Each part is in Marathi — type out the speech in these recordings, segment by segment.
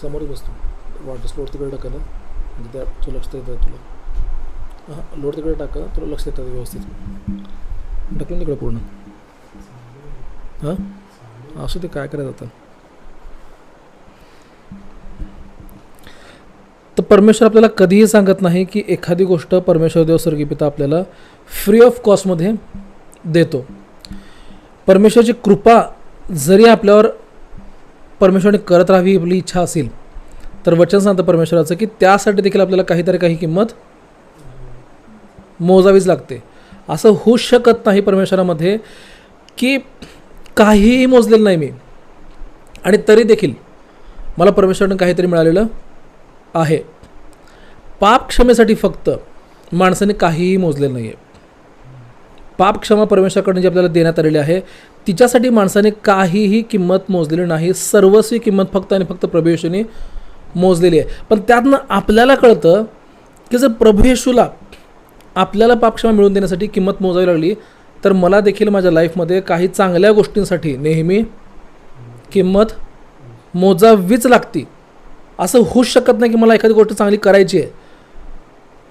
समोरच बसतो. वाटस लोड तिकडे टाका ना, म्हणजे त्या तुला लक्ष येतं तुला. हां, लोड तिकडे टाका, तुला लक्ष येतं व्यवस्थित. टाकून तिकडे पूर्ण. हां, असं ते काय करायचं आता. तर परमेश्वर आपल्याला कधीही सांगत नाही की एखादी गोष्ट परमेश्वर देव स्वर्गीय पिता आपल्याला फ्री ऑफ कॉस्टमध्ये देतो. परमेश्वराची कृपा जरी आपल्यावर परमेश्वराने करत राहावी आपली इच्छा असेल, तर वचन सांगतं परमेश्वराचं की त्यासाठी देखील आपल्याला काही किंमत मोजावीच लागते. असं होऊच शकत नाही परमेश्वरामध्ये की काहीही मोजलेलं नाही मी आणि तरी देखील मला परमेश्वरानं काहीतरी मिळालेलं आहे. पाप क्षमेसाठी फक्त माणसाने काहीही मोजलेलं नाही आहे. पाप क्षमा परमेश्वराकडून जी आपल्याला देण्यात आलेली आहे तिच्यासाठी माणसाने काहीही किंमत मोजलेली नाही. सर्वस्वी किंमत फक्त आणि फक्त प्रभू येशूने मोजलेली आहे. पण त्यातनं आपल्याला कळतं की जर प्रभू येशूला आपल्याला पापक्षमा मिळवून देण्यासाठी किंमत मोजावी लागली, तर मला देखील माझ्या लाईफमध्ये काही चांगल्या गोष्टींसाठी नेहमी किंमत मोजावीच लागते. असं होऊच शकत नाही की मला एखादी गोष्ट चांगली करायची आहे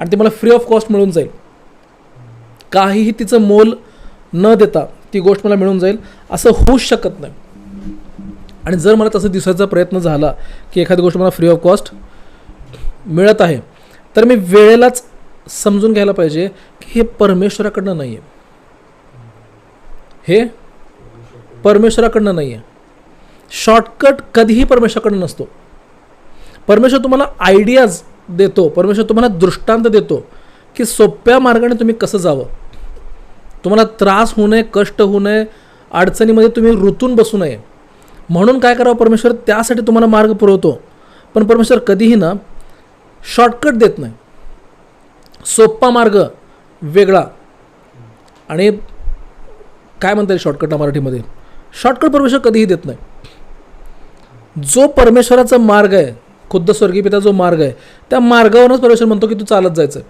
आणि ती मला फ्री ऑफ कॉस्ट मिळून जाईल, काहीही तिचं मोल न देता ती गोष्ट मला मिळून जाईल, असं होऊच शकत नाही. आणि जर मला तसं दिसायचा प्रयत्न झाला की एखादी गोष्ट मला फ्री ऑफ कॉस्ट मिळत आहे, तर मी वेळेलाच समजून घ्यायला पाहिजे की हे परमेश्वराकडनं नाही आहे. हे परमेश्वराकडनं नाही आहे. शॉर्टकट कधीही परमेश्वराकडनं नसतो. परमेश्वर तुम्हाला आयडियाज देतो, परमेश्वर तुम्हाला दृष्टांत देतो की सोप्या मार्गाने तुम्ही कसं जावं, तुम्हाला त्रास होऊ नये, कष्ट होऊ नये, अडचणीमध्ये तुम्ही रुतून बसू नये. म्हणून काय करावं, परमेश्वर त्यासाठी तुम्हाला मार्ग पुरवतो. पण परमेश्वर कधीही ना शॉर्टकट देत नाही. सोपा मार्ग वेगळा आणि काय म्हणता येईल शॉर्टकटला मराठीमध्ये, शॉर्टकट परमेश्वर कधीही देत नाही. जो परमेश्वराचा मार्ग आहे, खुद्द स्वर्गीय पिता जो मार्ग आहे, त्या मार्गावरूनच परमेश्वर म्हणतो की तू चालत जायचं.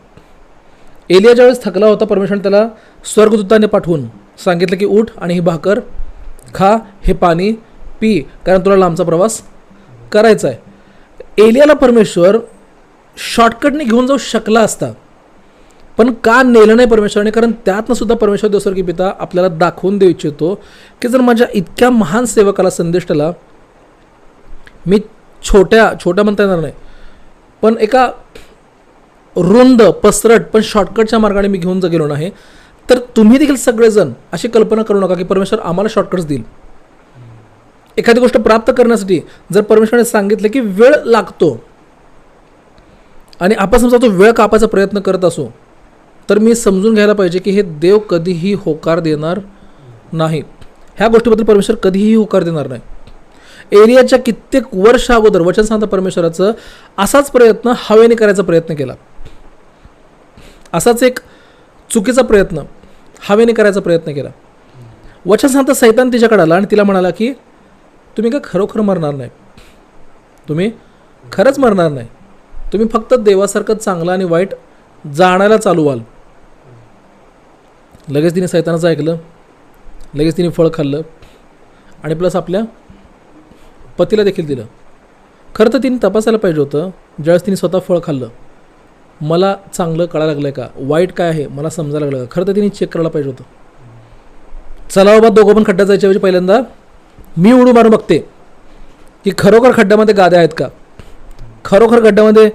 एलिया ज्यावेळेस थकला होता, परमेश्वराने त्याला स्वर्गदूताने पाठवून सांगितलं की उठ आणि ही भाकर खा, हे पाणी पी, कारण तुला लांबचा प्रवास करायचा आहे. एलियाला परमेश्वर शॉर्टकटने घेऊन जाऊ शकला असता, पण का नेलं नाही परमेश्वराने? कारण त्यातनं सुद्धा परमेश्वर देव स्वर्गीय पिता आपल्याला दाखवून देऊ इच्छितो की जर माझ्या इतक्या महान सेवकाला, संदेष्टाला मी छोट्या म्हणता येणार नाही, पण एका रुंद पसरट पण शॉर्टकटच्या मार्गाने मी घेऊन गेलो नाही, तर तुम्ही देखील सगळेजण अशी कल्पना करू नका की परमेश्वर आम्हाला शॉर्टकट्स देईल. एखादी गोष्ट प्राप्त करण्यासाठी जर परमेश्वराने सांगितलं की वेळ लागतो आणि आपण समजा तो वेळ कापायचा प्रयत्न करत असो, तर मी समजून घ्यायला पाहिजे की हे देव कधीही होकार देणार नाही. ह्या गोष्टीबद्दल परमेश्वर कधीही होकार देणार नाही. एलियाच्या कित्येक वर्ष अगोदर वचन सांगता परमेश्वराचं असाच प्रयत्न हवेने करायचा प्रयत्न केला. असाच एक चुकीचा प्रयत्न हवेने करायचा प्रयत्न केला. वचन सांगता सैतान तिच्याकडे आला आणि तिला म्हणाला की तुम्ही काय खरोखर मरणार नाही, तुम्ही खरंच मरणार नाही, तुम्ही फक्त देवासारखं चांगलं आणि वाईट जाणायला चालू व्हाल. लगेच तिने सैतानाचं ऐकलं, लगेच तिने फळ खाल्लं आणि प्लस आपल्या पतीला देखील दिलं. खरं तर तिने तपासायला पाहिजे होतं, ज्यावेळेस तिने स्वतः फळ खाल्लं, मला चांगलं कळायला लागलं का, वाईट काय आहे मला समजायला लागलं का. खरं तर तिने चेक करायला पाहिजे होतं. चला बाबा, दोघं पण खड्ड्यात जायच्या ऐवजी पहिल्यांदा मी उडू मारून बघते की खरोखर खड्ड्यामध्ये गाद्या आहेत का, खरोखर खड्ड्यामध्ये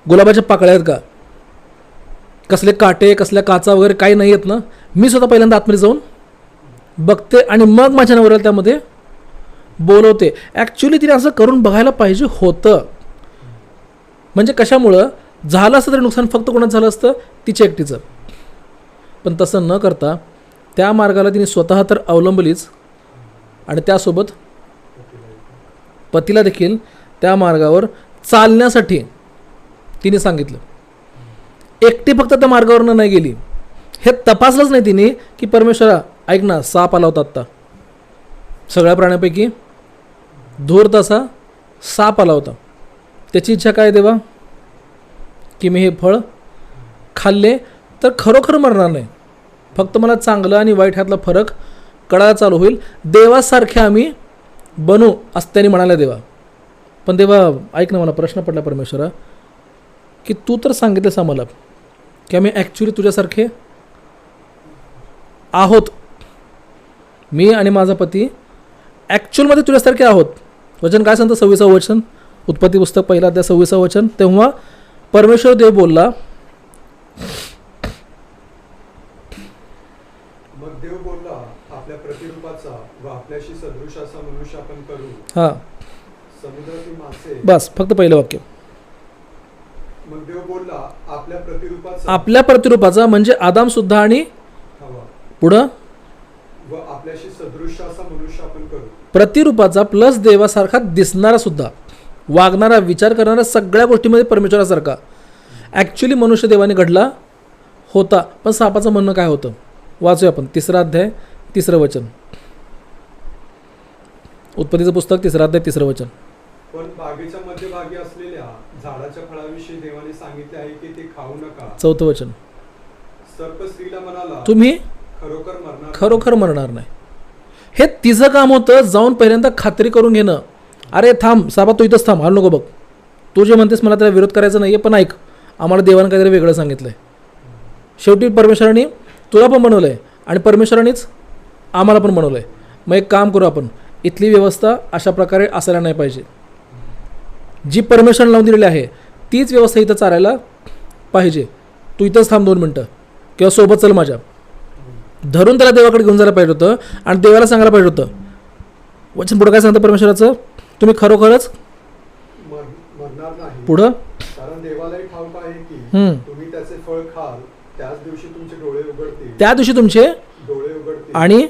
गुलाबाच्या पाकळ्या आहेत का, कसले काटे कसल्या काचा वगैरे काही नाही आहेत ना. मी स्वतः पहिल्यांदा आतमध्ये जाऊन बघते आणि मग माझ्या नवऱ्याला त्यामध्ये बोलवते. ॲक्च्युली तिने असं करून बघायला पाहिजे होतं. म्हणजे कशामुळं झालं असतं तरी नुकसान फक्त कोणाचं झालं असतं, तिच्या एकटीचं. पण तसं न करता त्या मार्गाला तिने स्वतः तर अवलंबलीच आणि त्यासोबत पतीला देखील त्या मार्गावर चालण्यासाठी तिने सांगितलं. एकटी फक्त त्या मार्गावरनं नाही गेली, हे तपासलंच नाही तिने की परमेश्वरा ऐक ना, साप आला होता आत्ता, सगळ्या प्राण्यापैकी धूर्त असा साप आला होता, त्याची इच्छा काय देवा की मी हे फळ खाल्ले तर खरोखर मरणार नाही, फक्त मला चांगलं आणि वाईट ह्यातला फरक कळायला चालू होईल, देवासारखे आम्ही बनू असं त्यांनी म्हणाले देवा. पण देवा ऐक ना, मला प्रश्न पडला परमेश्वरा की तू तर सांगितलंस आम्हाला की आम्ही ॲक्च्युली तुझ्यासारखे आहोत, मी आणि माझा पती ॲक्च्युअलमध्ये तुझ्यासारखे आहोत. वचन काय सांगतं 26 वचन, उत्पत्ती पुस्तक 1 अध्याय 26 वचन. तेव्हा परमेश्वर देव बोलला, मग देव बोलला, आपल्या प्रतिरूपाचा व आपल्याशी सदृश असा मनुष्य आपण करू. हां समुद्रातील मासे. बस, फक्त पहिलं वाक्य. मग देव बोलला, आपल्या प्रतिरूपाचा. आपल्या प्रतिरूपाचा म्हणजे आदाम सुद्धा आणि हवा पुढं व आपल्याशी सदृश असा मनुष्य आपण करू. प्रतिरूपाचा प्लस देवासारखा दिसणारा सुद्धा, वागणारा, विचार करणारा, सगळ्या गोष्टीमध्ये परमेश्वरासारखा. ॲक्च्युली मनुष्य देवाने घडला होता. पण सापाचं म्हणणं काय होतं वाचूया आपण. 3 अध्याय 3 वचन, उत्पत्तीचं पुस्तक 3 अध्याय 3 वचन. पण बागेच्या मध्यभागी असलेल्या झाडाच्या फळाविषयी देवाने सांगितले आहे की ते खाऊ नका. 4 वचन. सर्प स्त्रीला म्हणाला, तुम्ही खरोखर मरणार नाही. हे तिचं काम होतं, जाऊन पहिल्यांदा खात्री करून घेणं. अरे थांब साबा, तू इथंच थांब, हालू नको बघ, तू जे म्हणतेस मला त्याला विरोध करायचा नाही आहे, पण ऐक, आम्हाला देवानं काहीतरी वेगळं सांगितलं आहे. शेवटी परमेश्वराने तुला पण बनवलं आहे आणि परमेश्वरानेच आम्हाला पण बनवलं आहे. मग एक काम करू आपण, इथली व्यवस्था अशा प्रकारे असायला नाही पाहिजे. जी परमेश्वराने लावून दिलेली आहे तीच व्यवस्था इथं चालायला पाहिजे. तू इथंच थांब 2 मिनटं किंवा सोबत चल माझ्या. धरून त्याला देवाकडे घेऊन जायला पाहिजे होतं आणि देवाला सांगायला पाहिजे होतं. वचन पुढं काय सांगतं परमेश्वराचं, तुम्ही खरोखरच मरणार नाही. पुढं कारण देवालाही ठाऊक आहे की तुम्ही त्याचे फळ खाल, त्याच दिवशी तुमचे डोळे उघडतील. त्या दिवशी तुमचे डोळे उघडतील आणि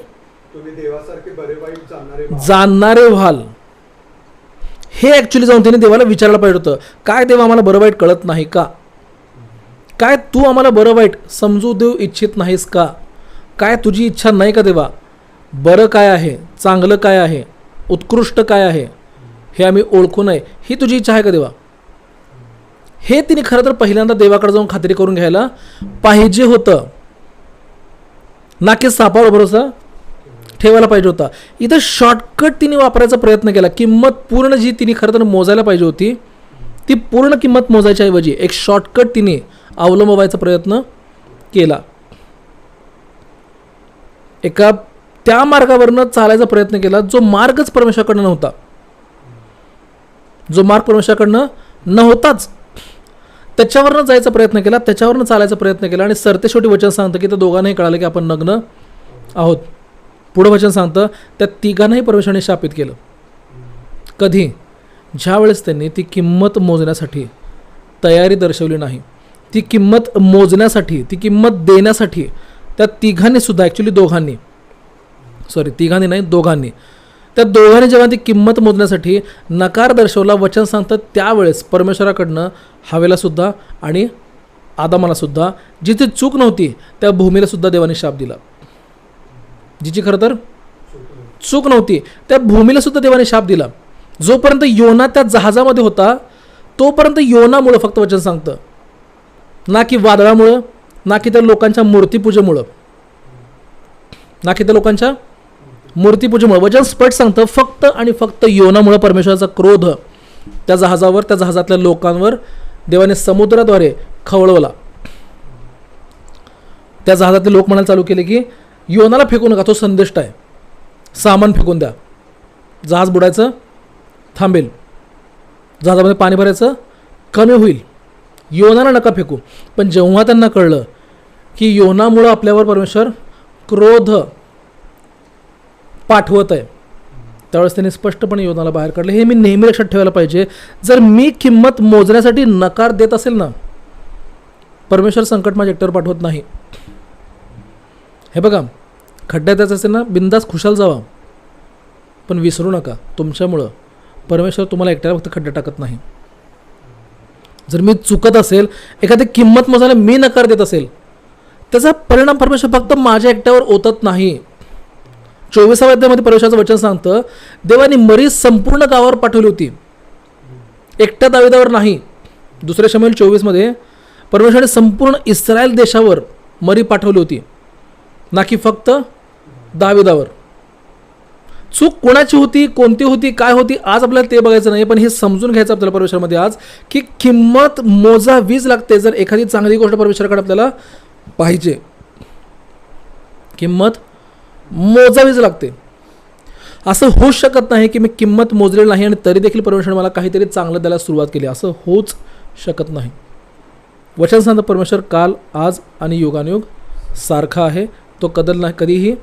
तुम्ही देवासारखे बरे वाईट जाणणारे व्हाल. हे ॲक्च्युली जाऊन त्याने देवाला विचारायला पाहिजे होतं, काय देवा आम्हाला बरं वाईट कळत नाही का? काय तू आम्हाला बरं वाईट समजू देऊ इच्छित नाहीस का? काय तुझी इच्छा नाही का देवा? बरं काय आहे, चांगलं काय आहे, उत्कृष्ट काय आहे हे आम्ही ओळखू नये, ही तुझी इच्छा आहे का देवा? हे तिने खरं तर पहिल्यांदा देवाकडे जाऊन खात्री करून घ्यायला पाहिजे होतं, ना की सापावर भरोसा ठेवायला पाहिजे होता. इथं शॉर्टकट तिने वापरायचा प्रयत्न केला. किंमत पूर्ण जी तिने खरं तर मोजायला पाहिजे होती ती पूर्ण किंमत मोजायच्या ऐवजी एक शॉर्टकट तिने अवलंबायचा प्रयत्न केला. एका त्या मार्गावरनं चालायचा प्रयत्न केला जो मार्गच परमेश्वराकडनं नव्हता, जो मार्ग परमेश्वराकडनं नव्हताच. त्याच्यावरनं जायचा प्रयत्न केला, त्याच्यावरनं चालायचा प्रयत्न केला आणि सरते शेवटी वचन सांगतं की त्या दोघांनाही कळालं की आपण नग्न आहोत. पुढं वचन सांगतं त्या तिघांनाही परमेश्वराने शापित केलं. कधी? ज्या वेळेस त्यांनी ती किंमत मोजण्यासाठी तयारी दर्शवली नाही. ती किंमत मोजण्यासाठी, ती किंमत देण्यासाठी त्या तिघांनी सुद्धा, ॲक्च्युली दोघांनी, त्या दोघांनी जेव्हा ती किंमत मोजण्यासाठी नकार दर्शवला, वचन सांगतं त्यावेळेस परमेश्वराकडनं हवेलासुद्धा आणि आदामालासुद्धा जिथे चूक नव्हती त्या भूमीलासुद्धा देवाने शाप दिला. जिची खरं तर चूक नव्हती त्या भूमीलासुद्धा देवाने शाप दिला. जोपर्यंत योना त्या जहाजामध्ये होता तोपर्यंत योनामुळं फक्त वचन सांगतं, ना की वादळामुळं, ना की त्या लोकांच्या मूर्तीपूजेमुळं, वचन स्पष्ट सांगतं फक्त आणि फक्त योनामुळं परमेश्वराचा क्रोध त्या जहाजावर, त्या जहाजातल्या लोकांवर देवाने समुद्राद्वारे खवळवला. त्या जहाजातले लोक म्हणायला चालू केले की योनाला फेकू नका, तो संदेष्ट आहे, सामान फेकून द्या, जहाज बुडायचं थांबेल, जहाजामध्ये पाणी भरायचं कमी होईल, योनाला नका फेकू. पण जेव्हा त्यांना कळलं की योनामुळं आपल्यावर परमेश्वर क्रोध पाठवत आहे त्यावेळेस त्यांनी स्पष्टपणे योनाला बाहेर काढलं. हे मी नेहमी लक्षात ठेवायला पाहिजे. जर मी किंमत मोजण्यासाठी नकार देत असेल ना, परमेश्वर संकट माझ्या एकट्यावर पाठवत नाही. हे बघा, खड्ड्यात जायचं असेल ना, बिंदास खुशाल जावा, पण विसरू नका तुमच्यामुळं परमेश्वर तुम्हाला एकट्याला फक्त खड्ड्यात टाकत नाही. जर मी चुकत असेल, एखादी किंमत मोजायला मी नकार देत असेल, त्याचा परिणाम परमेश्वर फक्त माझ्या एकट्यावर ओतत नाही. 24व्या अध्यायामध्ये परमेश्वराचं वचन सांगतं देवाने मरी संपूर्ण गावावर पाठवली होती, एकट्या दाविदावर नाही. 2 शमूएल 24मध्ये परमेश्वराने संपूर्ण इस्रायल देशावर मरी पाठवली होती, ना की फक्त दाविदावर. चूक कोणाची होती, कोणती होती, काय होती, आज आपल्याला ते बघायचं नाही, पण हे समजून घ्यायचं आपल्याला परमेश्वरामध्ये आज, की किंमत मोजावीच लागते. जर एखादी चांगली गोष्ट परमेश्वराकडे आपल्याला पाहिजे, किंमत मोजावीच लागते. असं होऊच शकत नाही की मी किंमत मोजलेली नाही आणि तरी देखील परमेश्वर मला काहीतरी चांगलं द्यायला सुरुवात केली, असं होऊच शकत नाही. वचन सांगतं परमेश्वर काल, आज आणि युगानुयुग सारखा आहे. तो कधीही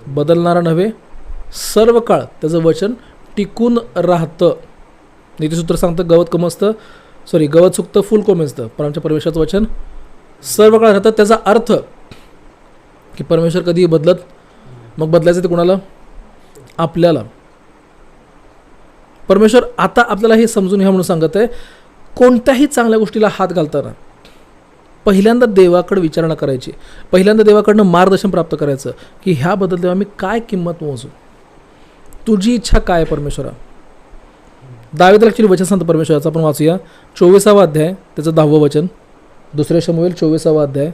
बदलणारा नव्हे. सर्व काळ त्याचं वचन टिकून राहतं. नीतिसूत्र सांगतं गवत सुकतं फुल कोमेजतं, पण आमच्या परमेश्वराचं वचन सर्व काळ राहतं. त्याचा अर्थ की परमेश्वर कधीही बदलत, मग बदलायचं ते कोणाला? आपल्याला. परमेश्वर आता आपल्याला हे समजून घ्या म्हणून सांगत आहे, कोणत्याही चांगल्या गोष्टीला हात घालताना पहिल्यांदा देवाकडे विचारणा करायची, पहिल्यांदा देवाकडनं मार्गदर्शन प्राप्त करायचं की ह्याबद्दल देवा मी काय किंमत मोजू, तुझी इच्छा काय आहे परमेश्वरा. दावीदाला ॲक्च्युली वचन सांगतं परमेश्वराचं, आपण वाचूया 24वा अध्याय त्याचं 10वं वचन. 2 शमूएल 24वा अध्याय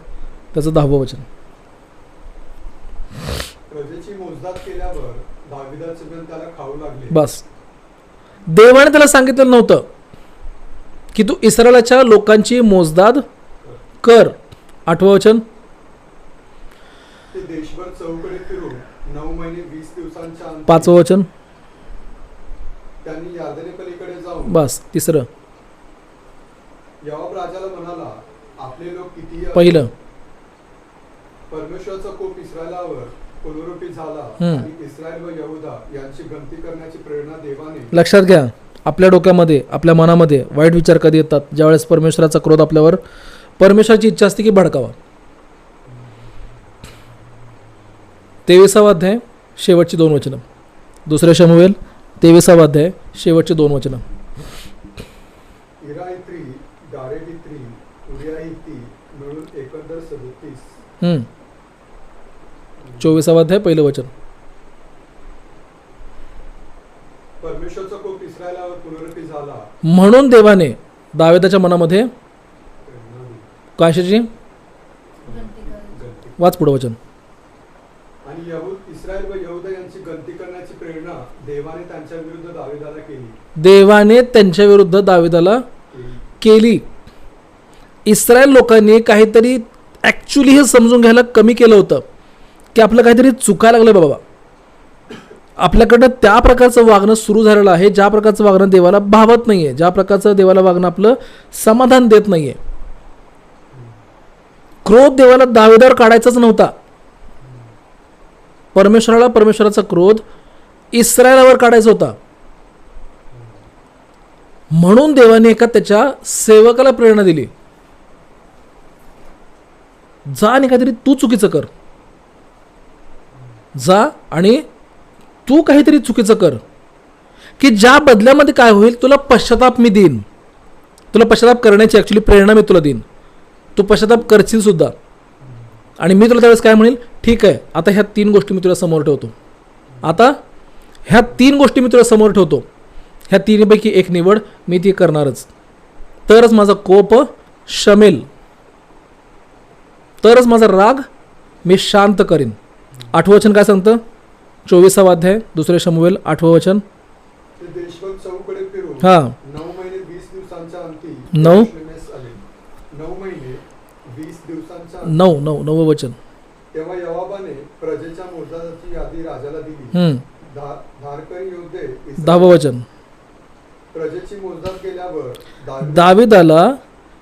त्याचं 10वं वचन. प्रजेची मोजदाद केल्यावर दाविदाचे पण त्याला खाऊ लागले. बस, देवाने त्याला सांगितलं नव्हतं की तू इस्रायलाच्या लोकांची मोजदाद कर. 8वं वचन. ते देशभर चौकडे फिरून 9 महिने 20 दिवसांच्या अंती 5वं वचन. त्यांनी यार्दनेपलीकडे जाऊन. बस, 3रं. योआब राजाला म्हणाला, आपले लोक किती? पहिलं, परमेश्वराचा कोप इस्रायलावर पुनरुत्थी झाला आणि इस्रायल व यहुदा यांची गंती करण्याची प्रेरणा देवाने. लक्षात घ्या, आपल्या डोक्यामध्ये, आपल्या मनामध्ये वाईट विचार कधी येतात? ज्यावेळेस परमेश्वराचा क्रोध आपल्यावर, परमेश्वराची इच्छा असते की भडकावा. 23वा अध्याय शेवटची 2 वचनं. 2 शमूएल 23वा अध्याय शेवटची 2 वचनं. इराहित्री, गारेबित्री, उरियाहिती मिळून एकंदर 37. 24वा अध्याय पहिलं वचन. परमेश्वराचा कोप इस्रायलावर पुनरुत्थी झाला म्हणून देवाने दाविदाच्या मनामध्ये कशाची? वाच पुढं वचन. आणि इस्रायल व यहुदा यांची गंती करण्याची प्रेरणा देवाने त्यांच्या विरुद्ध दाविदाला केली. देवाने त्यांच्या विरुद्ध दाविदाला केली. इस्रायल लोकांनी काहीतरी ॲक्च्युली हे समजून घ्यायला कमी केलं होतं की आपलं काहीतरी चुकायला लागलं बाबा, आपल्याकडनं त्या प्रकारचं वागणं सुरू झालेलं आहे, ज्या प्रकारचं वागणं देवाला भावत नाही आहे, ज्या प्रकारचं देवाला वागणं आपलं समाधान देत नाही आहे. क्रोध देवाला दाविदावर काढायचाच नव्हता. परमेश्वराचा क्रोध इस्रायलावर काढायचा होता. म्हणून देवाने एका त्याच्या सेवकाला प्रेरणा दिली, जा आणि काहीतरी तू चुकीचं कर, जा आणि तू काहीतरी चुकीचं कर, की ज्या बदल्यामध्ये काय होईल, तुला पश्चाताप मी देईन, तुला पश्चाताप करण्याची ॲक्च्युली प्रेरणा मी तुला देईन, तू पश्चाताप करशील सुद्धा. आणि मी तुला त्यावेळेस काय म्हणेल, ठीक आहे आता ह्या 3 गोष्टी मी तुला समोर ठेवतो, आता ह्या 3 गोष्टी मी तुला समोर ठेवतो, ह्या 3पैकी एक निवड, मी ती करणारच, तरच माझा कोप शमेल, तरच माझा राग मी शांत करीन. 8वं वचन काय सांगतं? 24वा अध्याय 2 शमूएल 8वं वचन. ते देशभर चौकडे फिरून 9 महिने 20 दिवसांच्या अंती 9 महिने 20 दिवसांच्या 9व वचन. तेव्हा योआबाने प्रजेच्या मोजदादाची यादी राजाला दिली. धारकरी योद्धे 10वं वचन. प्रजेची मोजदाद केल्यावर दाविदाला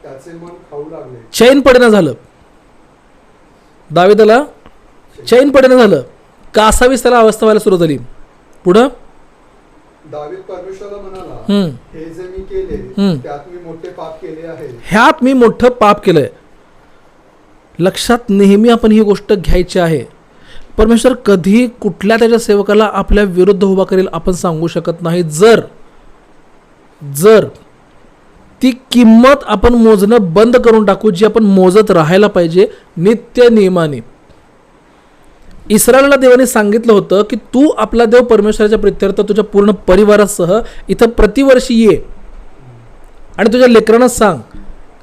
त्याचे मन खाऊ लागले. चैन पडेना झालं. दाविदाला चैन पडेना झालं. कासावीस त्याला अवस्था व्हायला सुरू झाली. पुढं दावीद परमेश्वराला म्हणाला, हे जे मी केले त्यात मी मोठे पाप केले आहे. ह्यात मी मोठं पाप केलंय. लक्षात नेहमी आपण ही गोष्ट घ्यायची आहे. परमेश्वर कधी कुठल्या त्याच्या सेवकाला आपल्या विरुद्ध उभा करेल आपण सांगू शकत नाही. जर ती किंमत आपण मोजणं बंद करून टाकू, जी आपण मोजत राहायला पाहिजे नित्य नियमाने. इस्रायलला देवाने सांगितलं होतं की तू आपला देव परमेश्वराच्या प्रित्यर्थ तुझ्या पूर्ण परिवारासह इथं प्रतिवर्षी ये आणि तुझ्या लेकरांना सांग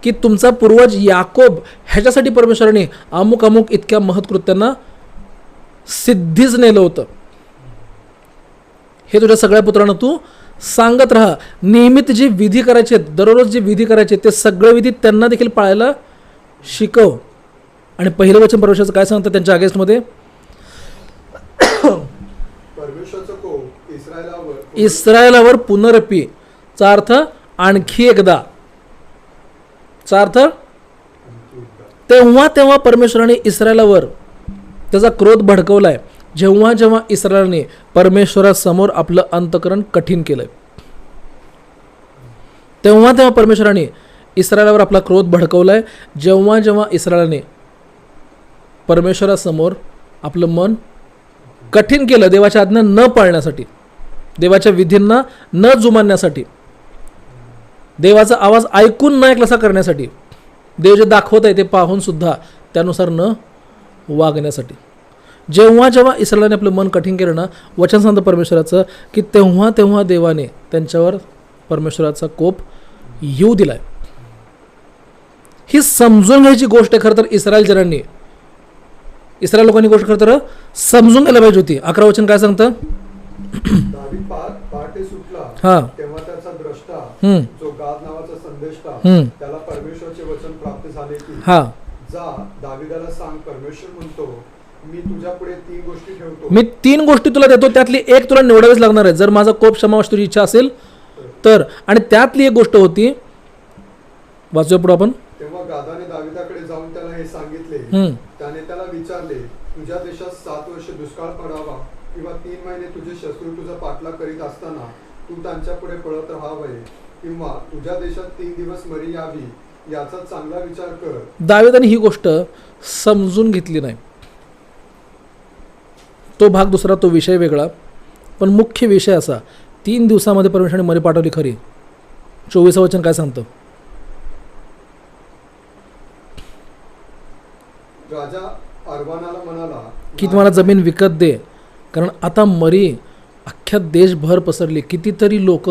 की तुमचा पूर्वज याकोब ह्याच्यासाठी परमेश्वराने अमुक इतक्या महत्कृत्यांना सिद्धीच नेलं होतं. हे तुझ्या सगळ्या पुत्रांना तू सांगत राहा. नियमित जी विधी करायचे आहेत, दररोज जे विधी करायचे ते सगळे विधी त्यांना देखील पाळायला शिकव. आणि पहिलं वचन परमेश्वराचं काय सांगतं त्यांच्या अगेन्स्टमध्ये? परमेश्वराचं कोप इस्रायलावर पुनरपी, चा अर्थ आणखी एकदा, चा अर्थ तेव्हा परमेश्वराने इस्रायलावर त्याचा क्रोध भडकवलाय जेव्हा इस्रायलाने परमेश्वरासमोर आपलं अंतःकरण कठीण केलंय. तेव्हा परमेश्वराने इस्रायलावर आपला क्रोध भडकवलाय जेव्हा इस्रायलाने परमेश्वरासमोर आपलं मन कठीण केलं, देवाच्या आज्ञा न पाळण्यासाठी, देवाच्या विधींना न जुमानण्यासाठी, देवाचा आवाज ऐकून न ऐकलासा करण्यासाठी, देव जे दाखवत आहे ते पाहून सुद्धा त्यानुसार न वागण्यासाठी. जेव्हा इस्रायलाने आपलं मन कठीण केलं ना, वचन सांगतं परमेश्वराचं की तेव्हा देवाने त्यांच्यावर परमेश्वराचा कोप येऊ दिलाय. ही समजून घ्यायची गोष्ट आहे खरं तर. इस्रायल लोकांनी गोष्ट खरं तर समजून घ्यायला पाहिजे होती. 11 वचन काय सांगतं? दावीद पहाटे सुटला हा, तेव्हा त्याचा द्रष्टा जो गाद नावाचा संदेष्टा त्याला परमेश्वराचे वचन प्राप्त झाले की हा, जा दाविदाला सांग, परमेश्वर म्हणतो मी तुझ्या पुढे 3 गोष्टी ठेवतो. मी 3 गोष्टी तुला देतो, त्यातली एक तुला निवडावीच लागणार आहे जर माझा कोप क्षमावश तुझी इच्छा असेल तर. आणि त्यातली एक गोष्ट होती, वाचूया पुढे आपण. तेव्हा गादाने दाविदाकडे जाऊन त्याला हे सांगितले. त्याने त्याला विचारले, तुझ्या देशात 7 वर्ष दुष्काळ पडावा किंवा 3 महिने तुझे शत्रू तुझा पाठलाग करीत असताना तू त्यांच्या पुढे पळत राहावे किंवा तुझ्या देशात 3 दिवस मरी यावी, याचा चांगला विचार कर. दाविदाने ही गोष्ट समजून घेतली नाही. तो भाग दुसरा, तो विषय वेगळा, पण मुख्य विषय असा, 3 दिवसामध्ये परमेश्वराने मरी पाठवली खरी. 24 वचन काय सांगतं? राजा अरवानाला म्हणाला की तुम्हाला जमीन विकत दे, कारण आता मरी अख्ख्या देशभर पसरली. कितीतरी लोक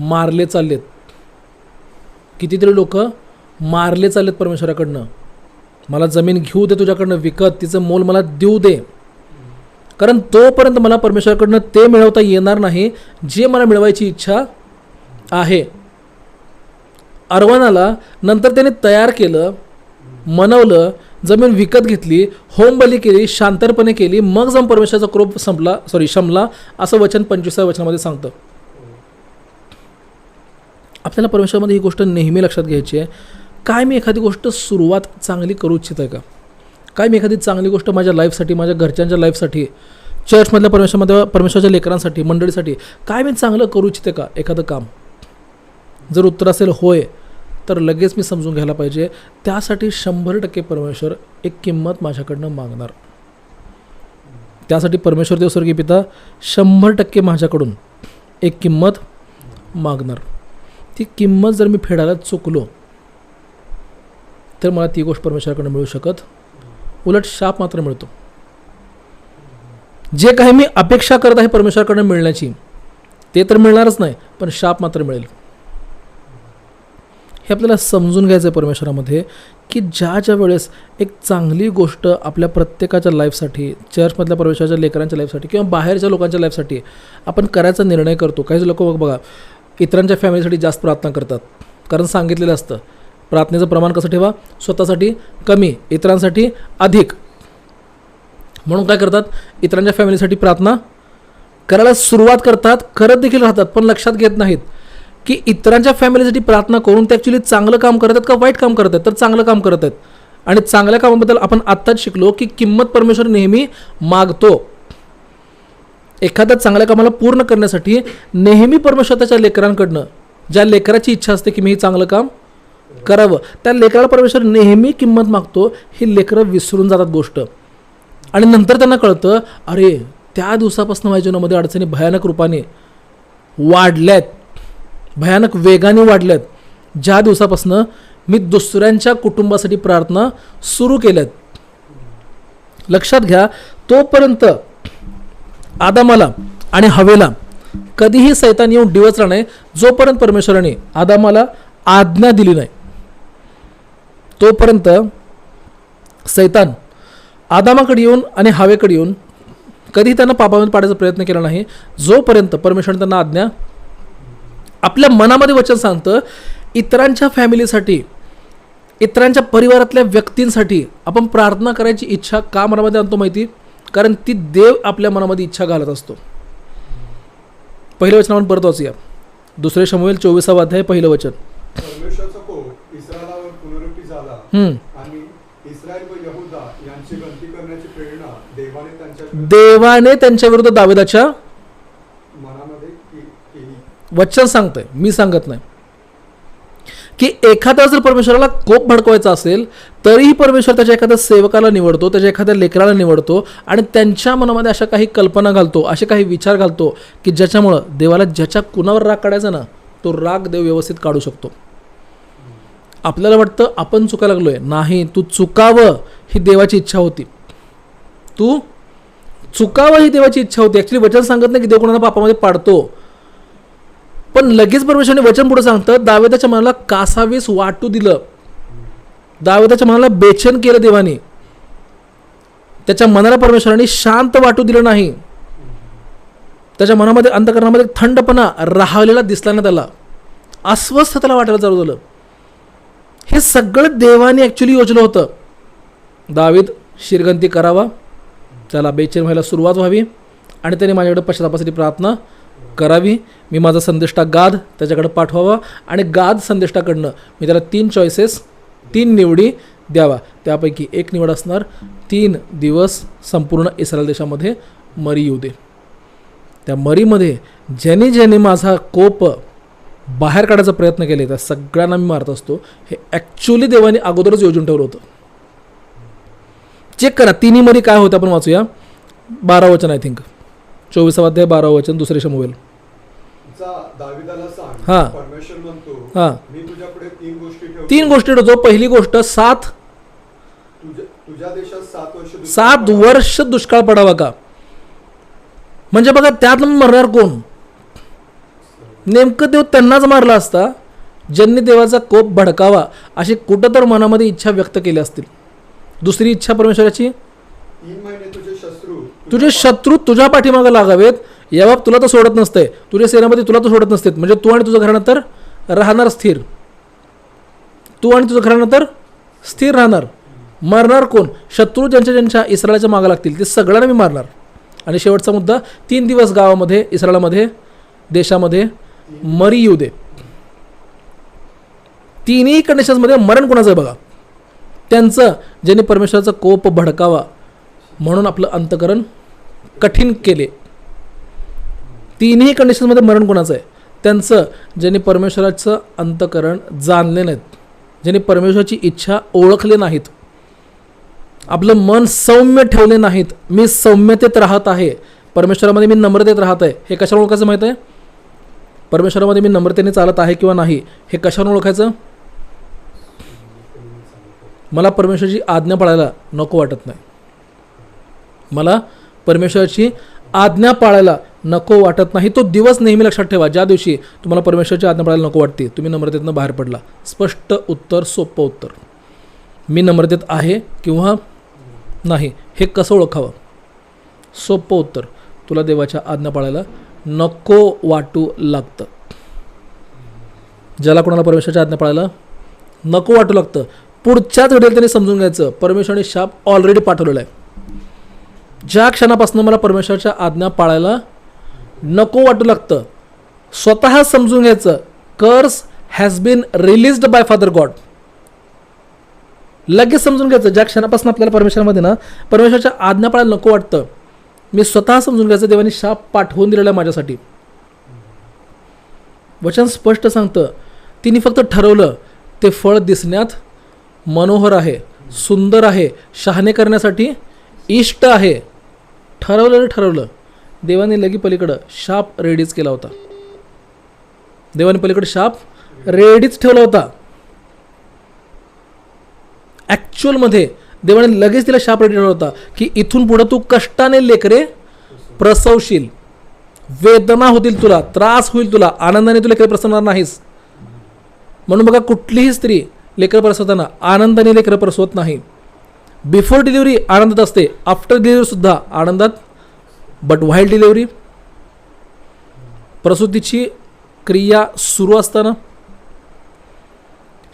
मारले चाललेत, कितीतरी लोक मारले चाललेत परमेश्वराकडनं. मला जमीन घेऊ दे तुझ्याकडनं विकत, तिचं मोल मला देऊ दे, कारण तोपर्यंत मला परमेश्वराकडनं ते मिळवता येणार नाही जे मला मिळवायची इच्छा आहे. अरवानाला नंतर त्याने तयार केलं, मनवलं, जमीन विकत घेतली, होम बली केली, शांतरपणे केली, मग जाऊन परमेश्वराचा क्रोध शमला, असं वचन 25व्या वचनामध्ये सांगतं. आपल्याला परमेश्वरामध्ये ही गोष्ट नेहमी लक्षात घ्यायची आहे. काय मी एखादी गोष्ट सुरुवात चांगली करू इच्छित आहे का? काय मी एखादी चांगली गोष्ट माझ्या लाईफसाठी, माझ्या घरच्यांच्या लाईफसाठी, चर्चमधल्या परमेश्वराच्या लेकरांसाठी, मंडळीसाठी काय मी चांगलं करू इच्छिते का एखादं काम? जर उत्तर असेल होय, तर लगेच मी समजून घ्यायला पाहिजे त्यासाठी 100% परमेश्वर एक किंमत माझ्याकडनं मागणार. त्यासाठी परमेश्वर देव स्वर्गीय पिता 100% माझ्याकडून एक किंमत मागणार. ती किंमत जर मी फेडायला चुकलो तर मला ती गोष्ट परमेश्वराकडनं मिळू शकत, उलट शाप मात्र मिळतो. जे काही मी अपेक्षा करत आहे परमेश्वराकडनं मिळण्याची ते तर मिळणारच नाही, पण शाप मात्र मिळेल. हे आपल्याला समजून घ्यायचं आहे परमेश्वरामध्ये की ज्या वेळेस एक चांगली गोष्ट आपल्या प्रत्येकाच्या लाईफसाठी, चर्चमधल्या परमेश्वराच्या लेकरांच्या लाईफसाठी किंवा बाहेरच्या लोकांच्या लाईफसाठी आपण करायचा निर्णय करतो. काही लोक बघा इतरांच्या फॅमिलीसाठी जास्त प्रार्थना करतात, कारण सांगितलेलं असतं प्रार्थनेचं प्रमाण कसं ठेवा, स्वतःसाठी कमी, इतरांसाठी अधिक. म्हणून काय करतात, इतरांच्या फॅमिलीसाठी प्रार्थना करायला सुरुवात करतात, करत देखील राहतात, पण लक्षात घेत नाहीत की इतरांच्या फॅमिलीसाठी प्रार्थना करून ते ॲक्च्युली चांगलं काम करत आहेत का वाईट काम करत आहेत? तर चांगलं काम करत आहेत. आणि चांगल्या कामाबद्दल आपण आत्ताच शिकलो की किंमत परमेश्वर नेहमी मागतो. एखाद्या चांगल्या कामाला पूर्ण करण्यासाठी नेहमी परमेश्वर त्याच्या लेकरांकडनं, ज्या लेकराची इच्छा असते की मी हे चांगलं काम करावं, त्या लेकराला परमेश्वर नेहमी किंमत मागतो. ही लेकरं विसरून जातात गोष्ट, आणि नंतर त्यांना कळतं अरे त्या दिवसापासून माझ्या जीवनामध्ये अडचणी भयानक रूपाने वाढल्यात, भयानक वेगाने वाढल्यात, ज्या दिवसापासून मी दुसऱ्यांच्या कुटुंबासाठी प्रार्थना सुरू केल्यात. लक्षात घ्या, तोपर्यंत आदामाला आणि हवेला कधीही सैतान येऊन डिवचला नाही जोपर्यंत परमेश्वराने आदामाला आज्ञा दिली नाही. तोपर्यंत सैतान आदामाकडे येऊन आणि हवेकडे येऊन कधी त्यांना पापामध्ये पाडायचा प्रयत्न केला नाही, जोपर्यंत परमेश्वराने त्यांना आज्ञा आपल्या मनामध्ये वचन सांगतं. इतरांच्या फॅमिलीसाठी, इतरांच्या परिवारातल्या व्यक्तींसाठी आपण प्रार्थना करायची इच्छा का मनामध्ये आणतो माहिती? कारण ती देव आपल्या मनामध्ये इच्छा घालत असतो. पहिलं वचन आपण परत वाचूया. 2 शमूएल 24 अध्याय पहिलं वचन. परमेश्वराचा कोप इस्रायलावर पुनरुक्ती झाला आणि इस्रायल व यहुदा यांची गंती करण्याची प्रेरणा देवाने त्यांच्या विरुद्ध दाविदाच्या मनामध्ये केली. वचन सांगतंय, मी सांगत नाही, की एखादा जर परमेश्वराला कोप भडकवायचा असेल तरीही परमेश्वर त्याच्या एखाद्या सेवकाला निवडतो, त्याच्या एखाद्या लेकराला निवडतो आणि त्यांच्या मनामध्ये अशा काही कल्पना घालतो, असे काही विचार घालतो की ज्याच्यामुळं देवाला ज्याच्या कुणावर राग काढायचा ना, तो राग देव व्यवस्थित काढू शकतो. आपल्याला वाटतं आपण चुकायला लागलोय, नाही, तू चुकावं ही देवाची इच्छा होती. तू चुकावं ही देवाची इच्छा होती. ॲक्च्युली वचन सांगत नाही की देव कोणाला पापामध्ये पाडतो, पण लगेच परमेश्वराने वचन पुढे सांगतं, दाविदाच्या मनाला कासावीस वाटू दिलं, दाविदाच्या मनाला बेचैन केलं देवाने, त्याच्या मनाला परमेश्वराने शांत वाटू दिलं नाही, त्याच्या मनामध्ये अंतःकरणामध्ये थंडपणा राहिलेला दिसला ना, त्याला अस्वस्थतेला वाटायला चालू झालं. हे सगळं देवाने ॲक्च्युली योजलं होतं. दावीद शिरगंती करावा, त्याला बेचैन व्हायला सुरुवात व्हावी आणि त्याने माझ्याकडे पश्चातापासाठी प्रार्थना करावी. मी माझा संदेष्टा गाद त्याच्याकडे पाठवावा आणि गाद संदेष्टाकडनं मी त्याला 3 चॉईसेस, 3 निवडी द्यावा. त्यापैकी एक निवड असणार 3 दिवस संपूर्ण इस्रायल देशामध्ये मरी येऊ दे. त्या मरीमध्ये ज्याने ज्याने माझा कोप बाहेर काढायचा प्रयत्न केले त्या सगळ्यांना मी मारत असतो. हे ॲक्च्युली देवाने अगोदरच योजून ठेवलं होतं. चेक करा, 3 मरी काय होतं आपण वाचूया. 12 वचन, आय थिंक 24 अध्याय 12 वचन 2 शमूएल. दाविदाला सांग, हा, परमेश्वर म्हणतो, हा, मी तुझ्यापुढे 3 गोष्टी ठेवतो. 3 गोष्टी ठेवतो. पहिली गोष्ट, तुझ्या देशात 7 वर्ष दुष्काळ पडावा का? म्हणजे बघा, त्यात मरणार कोण? नेमकं देव त्यांनाच मारला असता ज्यांनी देवाचा कोप भडकावा अशी कुठं तर मनामध्ये इच्छा व्यक्त केली असतील. दुसरी इच्छा परमेश्वराची, 3 महिने तुझे शत्रू तुझ्या पाठीमागं लागावेत. याबाब तुला तर सोडत नसते, तुझ्या सेनामध्ये तुला तर सोडत नसते. म्हणजे तू आणि तुझं घराणं तर राहणार स्थिर, तू आणि तुझं घराणं तर स्थिर राहणार. मरणार कोण? शत्रू ज्यांच्या ज्यांच्या इस्रायलच्या मागं लागतील ते सगळ्यांना मी मारणार. आणि शेवटचा मुद्दा, 3 दिवस गावामध्ये, इस्रायलमध्ये, देशामध्ये मरी येऊ दे. तिन्ही कंडिशन्समध्ये मरण कोणाचं आहे बघा? त्यांचं ज्यांनी परमेश्वराचा कोप भडकावा म्हणून आपलं अंतकरण कठीण केले. तिन्ही कंडिशन्समध्ये मरण कोणाचं आहे? त्यांचं ज्यांनी परमेश्वराचं अंतकरण जाणले नाहीत, ज्यांनी परमेश्वराची इच्छा ओळखले नाहीत, आपलं मन सौम्य ठेवले नाहीत. मी सौम्यतेत राहत आहे, परमेश्वरामध्ये मी नम्रतेत राहत आहे. हे कशावर ओळखायचं माहीत आहे? परमेश्वरामध्ये मी नम्रतेने चालत आहे किंवा नाही हे कशावर ओळखायचं? मला परमेश्वराची आज्ञा पाळायला नको वाटत नाही, मला परमेश्वराची आज्ञा पाळायला नको वाटत नाही. तो दिवस नेहमी लक्षात ठेवा ज्या दिवशी तुम्हाला परमेश्वराची आज्ञा पाळायला नको वाटते, तुम्ही नम्रतेतनं बाहेर पडला. स्पष्ट उत्तर, सोपं उत्तर. मी नम्रतेत आहे किंवा नाही हे कसं ओळखावं? सोपं उत्तर, तुला देवाच्या आज्ञा पाळायला नको वाटू लागतं. ज्याला कोणाला परमेश्वराची आज्ञा पाळायला नको वाटू लागतं, पुढच्याच घडीला त्यांनी समजून घ्यायचं कर्मेश्वराने शाप ऑलरेडी पाठवलेला आहे. ज्या क्षणापासून मला परमेश्वराच्या आज्ञा पाळायला नको वाटू लागतं, स्वतः समजून घ्यायचं curse has been released by father God. लगेच समजून घ्यायचं ज्या क्षणापासून आपल्याला परमेश्वरामध्ये ना परमेश्वराच्या आज्ञा पाळायला नको वाटतं, मी स्वतः समजून घ्यायचं देवाने शाप पाठवून दिलेला आहे माझ्यासाठी. वचन स्पष्ट सांगतं, तिने फक्त ठरवलं ते फळ दिसण्यात मनोहर आहे, सुंदर आहे, शहाणे करण्यासाठी इष्ट आहे. ठरवलं देवाने लगी पलीकडं शाप रेडीच केला होता. देवाने पलीकडे शाप रेडीच ठेवला होता. ॲक्च्युअलमध्ये देवाने लगेच तिला शाप रेडी ठेवला होता की इथून पुढं तू कष्टाने लेकरे प्रसवशील, वेदना होतील तुला, त्रास होईल तुला, आनंदाने तू लेकरे प्रसवणार नाहीस. म्हणून बघा, कुठलीही स्त्री लेकरं प्रसवताना आनंदाने लेकरं प्रसवत नाही. बिफोर डिलिव्हरी आनंदात असते, आफ्टर डिलिव्हरी सुद्धा आनंदात बट व्हाईल डिलिव्हरी, प्रसूतीची क्रिया सुरू असताना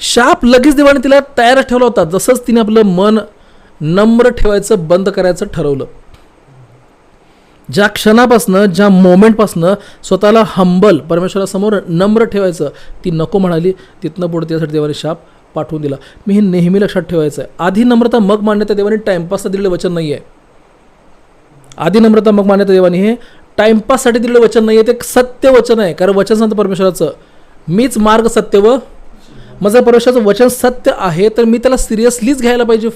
शाप लगेच देवाने तिला तयार ठेवला होता. जसंच तिने आपलं मन नम्र ठेवायचं बंद करायचं ठरवलं, ज्या क्षणापासनं, ज्या मोमेंटपासनं स्वतःला हंबल, परमेश्वरासमोर नम्र ठेवायचं ती नको म्हणाली, तिथनं पुढे त्यासाठी देवाने शाप पाठवून दिला. मी हे नेहमी लक्षात ठेवायचं आहे. आधी नम्रता मग मान्यता देवाने टाइमपासला दिलेलं वचन नाही आहे. आधी नम्रता मग मान्यता देवाने हे टाइमपाससाठी दिलेलं वचन नाही आहे, ते सत्य वचन आहे. कारण वचन सांगतं परमेश्वराचं, मीच मार्ग सत्य व माझं परमेश्वराचं वचन सत्य आहे, तर मी त्याला सिरियसलीच घ्यायला पाहिजे.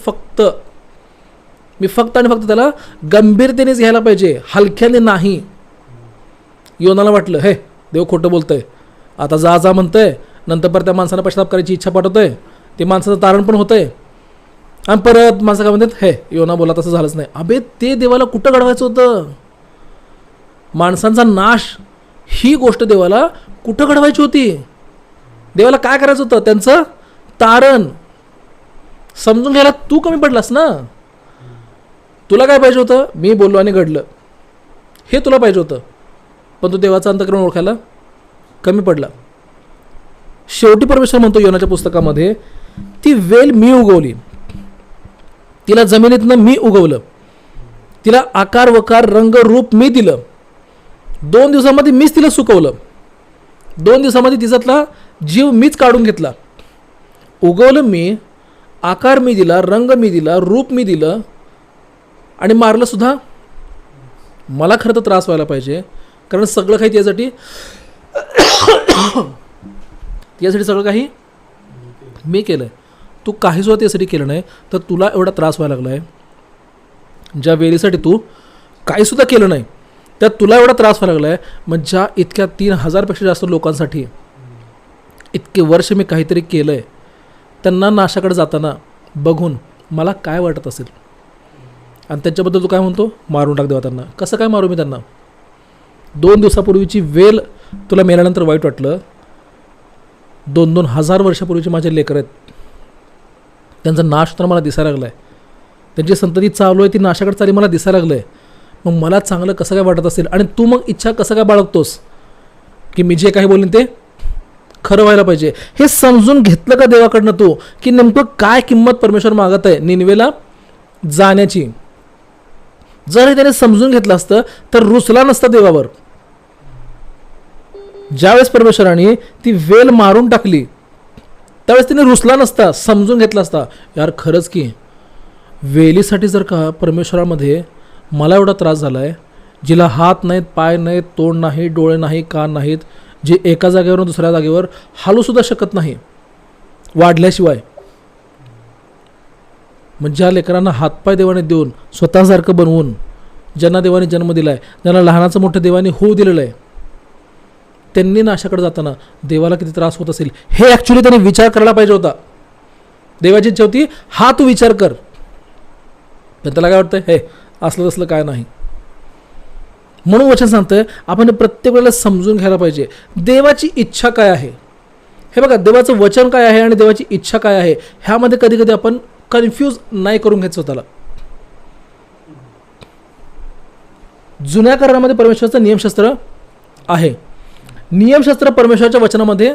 मी फक्त आणि फक्त त्याला गंभीरतेनेच घ्यायला पाहिजे, हलक्याने नाही. योनाला वाटलं हे देव खोटं बोलतंय, आता जा जा म्हणतंय, नंतर परत त्या माणसाला पश्चाताप करायची इच्छा पाठवतोय, ते माणसाचं तारण पण होतंय, आणि परत माणसं काय म्हणतात, हे योना बोला तसं झालंच नाही. अबे ते देवाला कुठं घडवायचं होतं? माणसांचा नाश ही गोष्ट देवाला कुठं घडवायची होती? देवाला काय करायचं होतं? त्यांचं तारण समजून घ्यायला तू कमी पडलास ना. तुला काय पाहिजे होतं? मी बोललो आणि घडलं, हे तुला पाहिजे होतं, पण तू देवाचं अंतःकरण ओळखायला कमी पडला. शेवटी परमेश्वर म्हणतो योनाच्या पुस्तकामध्ये, ती वेल मी उगवली, तिला जमिनीतनं मी उगवलं, तिला आकार वकार रंग रूप मी दिलं, 2 दिवसामध्ये मीच तिला सुकवलं, 2 दिवसामध्ये तिच्यातला जीव मीच काढून घेतला. उगवलं मी, आकार मी दिला, रंग मी दिला, रूप मी दिलं, आणि मारलं सुद्धा मला. खरं तर त्रास व्हायला पाहिजे, कारण सगळं काही त्यासाठी सगळं काही मी केलं आहे. तू काही सुद्धा त्यासाठी केलं नाही, तर तुला एवढा त्रास व्हायला लागला आहे. ज्या वेळेसाठी तू काहीसुद्धा केलं नाही, त्यात तुला एवढा त्रास व्हायला लागला आहे. मग ज्या इतक्या 3000पेक्षा जास्त लोकांसाठी इतके वर्ष मी काहीतरी केलं आहे, त्यांना नाशाकडे जाताना बघून मला काय वाटत असेल? आणि त्याच्याबद्दल तू काय म्हणतो? मारून टाक देवा त्यांना. कसं काय मारू मी त्यांना? 2 दिवसापूर्वीची वेल तुला मेल्यानंतर वाईट वाटलं. 2-2 हजार वर्षापूर्वीचे माझे लेकर आहेत, त्यांचा नाश होताना मला दिसायला लागला आहे. त्यांची संतती चालू आहे, ती नाशाकडे चालली मला दिसायला लागलं आहे. मग मला चांगलं कसं काय वाटत असेल? आणि तू मग इच्छा कसं काय बाळगतोस की मी जे काही बोलेन ते खरं व्हायला पाहिजे? हे समजून घेतलं का देवाकडनं तू, की नेमकं काय किंमत परमेश्वर मागत आहे निनवेला जाण्याची? जर हे त्याने समजून घेतलं असतं तर रुसला नसता देवावर. ज्यावेळेस परमेश्वराने ती वेल मारून टाकली त्यावेळेस तिने रुसला नसता, समजून घेतला असता. यार खरंच की वेलीसाठी जर का परमेश्वरामध्ये मला एवढा त्रास झाला आहे, जिला हात नाहीत, पाय नाहीत, तोंड नाही, डोळे नाही, कान नाहीत, जे एका जागेवरून दुसऱ्या जागेवर हालूसुद्धा शकत नाही वाढल्याशिवाय, मग ज्या लेकरांना हातपाय देवाने देऊन स्वतःसारखं बनवून, ज्यांना देवाने जन्म दिला आहे, ज्यांना लहानाचं मोठं देवाने होऊ दिलेलं आहे, त्यांनी नाशाकडे जाताना देवाला किती त्रास होत असेल हे ॲक्च्युली त्यांनी विचार करायला पाहिजे होता. देवाची इच्छा होती हा तू विचार कर, पण त्याला काय वाटतं हे असलं तसलं काय नाही. म्हणून वचन सांगतंय आपण प्रत्येक वेळेला समजून घ्यायला पाहिजे देवाची इच्छा काय आहे. हे बघा, देवाचं वचन काय आहे आणि देवाची इच्छा काय आहे, ह्यामध्ये कधी कधी आपण कन्फ्यूज नाही करून घ्यायचं स्वतःला. जुन्या करारामध्ये परमेश्वराचं नियमशास्त्र आहे, नियमशास्त्र परमेश्वराच्या वचनामध्ये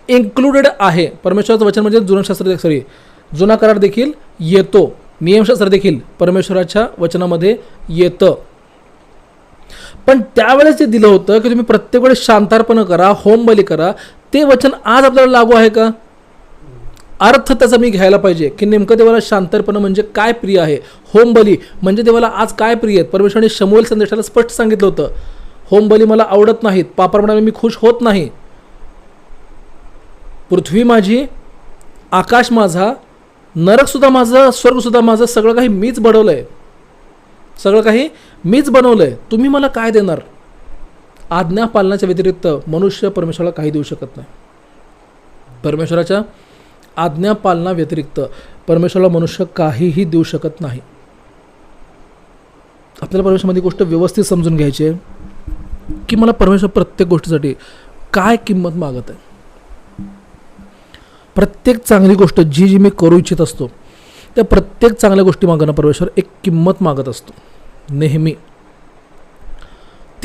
इन्क्लुडेड आहे. परमेश्वराचं वचन म्हणजे जुना करार देखील येतो, नियमशास्त्र देखील परमेश्वराच्या वचनामध्ये येतं. पण त्यावेळेस जे दिलं होतं की तुम्ही प्रत्येक वेळेस शांतार्पण करा, होम बली करा, ते वचन आज आपल्याला लागू आहे का? अर्थ त्याचा मी घ्यायला पाहिजे की नेमकं देवाला शांतार्पण म्हणजे काय प्रिय आहे, होम बली म्हणजे देवाला आज काय प्रिय आहेत. परमेश्वराने शमूएल संदेशाला स्पष्ट सांगितलं होतं, होम बली मला आवडत नाहीत, पापाप्रमाणे मी खुश होत नाही. पृथ्वी माझी, आकाश माझा, नरकसुद्धा माझं, स्वर्गसुद्धा माझं, सगळं काही मीच बनवलंय, सगळं काही मीच बनवलंय. तुम्ही मला काय देणार? आज्ञा पालनाच्या व्यतिरिक्त मनुष्य परमेश्वराला काही देऊ शकत नाही. परमेश्वराच्या आज्ञा पालना व्यतिरिक्त परमेश्वराला मनुष्य काहीही देऊ शकत नाही. आपल्याला परमेश्वरामध्ये गोष्ट व्यवस्थित समजून घ्यायची आहे की मला परमेश्वर प्रत्येक गोष्टीसाठी काय किंमत मागत आहे. प्रत्येक चांगली गोष्ट जी जी मी करू इच्छित असतो त्या प्रत्येक चांगल्या गोष्टी मागणं परमेश्वर एक किंमत मागत असतो नेहमी.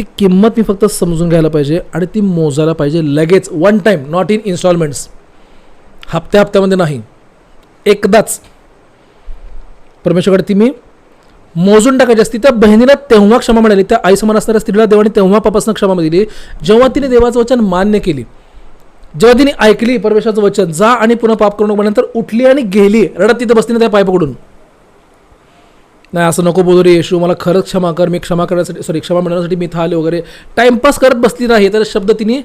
ती किंमत मी फक्त समजून घ्यायला पाहिजे आणि ती मोजायला पाहिजे लगेच, one time, not in instalments, हप्त्यामध्ये नाही, एकदाच. परमेश्वराकडे ती मी मोजून टाकायची असती. त्या बहिणीला तेव्हा क्षमा मिळाली, त्या आई समान असणाऱ्या स्त्रीला देवाने तेव्हा पापासून क्षमा दिली जेव्हा तिने देवाचं वचन मान्य केली, जेव्हा तिने ऐकली परमेश्वराचं वचन, जा आणि पुन्हा पाप करू नको, नंतर उठली आणि गेली, रडत तिथे बसली ना त्या पाय पकडून, नाही असं नको बोलू रे येशू, मला खरंच क्षमा कर, मी क्षमा करण्यासाठी क्षमा मिळवण्यासाठी मी इथं आले वगैरे, टाइमपास करत बसली नाही. तर शब्द तिने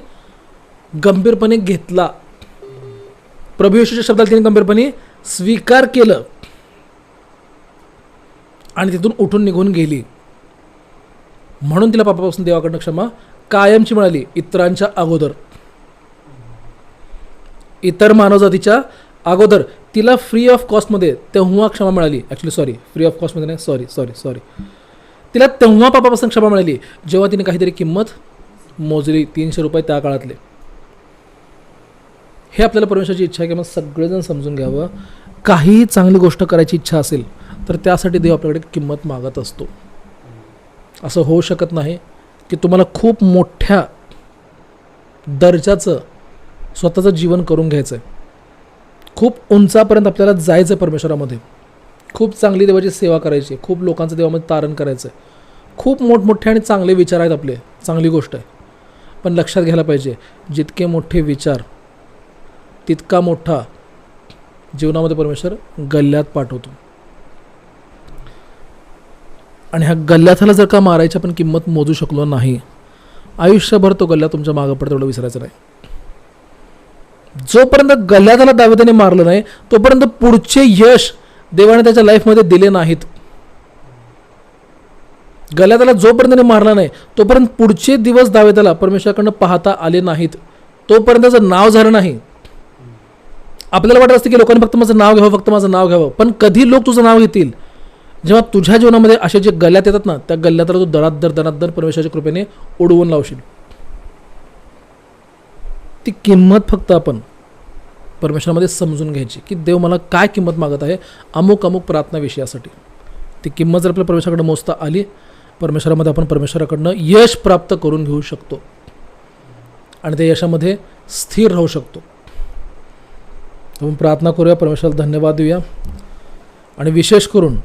गंभीरपणे घेतला, प्रभू येशूच्या शब्दाला तिने गंभीरपणे स्वीकार केलं आणि तिथून उठून निघून गेली. म्हणून तिला पापापासून देवाकडनं क्षमा कायमची मिळाली. इतरांच्या अगोदर, इतर मानवजातीच्या अगोदर तिला फ्री ऑफ कॉस्टमध्ये तेव्हा क्षमा मिळाली. ॲक्च्युली फ्री ऑफ कॉस्टमध्ये नाही, सॉरी, तिला तेव्हा पापापासून क्षमा मिळाली जेव्हा तिने काहीतरी किंमत मोजली, 300 रुपये त्या काळातले. हे आपल्याला परमेश्वराची इच्छा आहे की मग सगळेजण समजून घ्यावं. काही चांगली गोष्ट करायची इच्छा असेल तर त्यासाठी देव आपल्याकडे किंमत मागत असतो. असं होऊ शकत नाही की तुम्हाला खूप मोठ्या दर्जाचं स्वतःचं जीवन करून घ्यायचं आहे, खूप उंचापर्यंत आपल्याला जायचं आहे परमेश्वरामध्ये, खूप चांगली देवाची सेवा करायची, खूप लोकांचं देवामध्ये तारण करायचं आहे, खूप मोठमोठे आणि चांगले विचार आहेत आपले, चांगली गोष्ट आहे. पण लक्षात घ्यायला पाहिजे, जितके मोठे विचार तितका मोठा जीवनामध्ये परमेश्वर गल्ल्यात पाठवतो. आणि ह्या गल्ल्याथाला जर का मारायची आपण किंमत मोजू शकलो नाही, आयुष्यभर तो गल्ल्या तुमच्या मागं पडतो, एवढं विसरायचं नाही. जोपर्यंत गल्ल्याथाला दाविदाने मारलं नाही तोपर्यंत पुढचे यश देवाने त्याच्या लाईफमध्ये दिले नाहीत. गल्ल्याथाला जोपर्यंत त्याने मारला नाही तोपर्यंत पुढचे दिवस दाविदाला परमेश्वराकडनं पाहता आले नाहीत, तोपर्यंत त्याचं नाव झालं नाही. आपल्याला वाटत असतं की लोकांनी फक्त माझं नाव घ्यावं, फक्त माझं नाव घ्यावं, पण कधी लोक तुझं नाव घेतील जेव्हा तुझ्या जीवनामध्ये असे जे गल्ल्यात येतात ना, त्या गल्ल्यातला तू दरादर परमेश्वराच्या कृपेने उडवून लावशील. ती किंमत फक्त आपण परमेश्वरामध्ये समजून घ्यायची की देव मला काय किंमत मागत आहे अमुक प्रार्थना विषयासाठी. ती किंमत जर आपल्या परमेश्वराकडे मोजता आली, परमेश्वरामध्ये आपण परमेश्वराकडनं यश प्राप्त करून घेऊ शकतो आणि त्या यशामध्ये स्थिर राहू शकतो. आपण प्रार्थना करूया, परमेश्वराला धन्यवाद देऊया आणि विशेष करून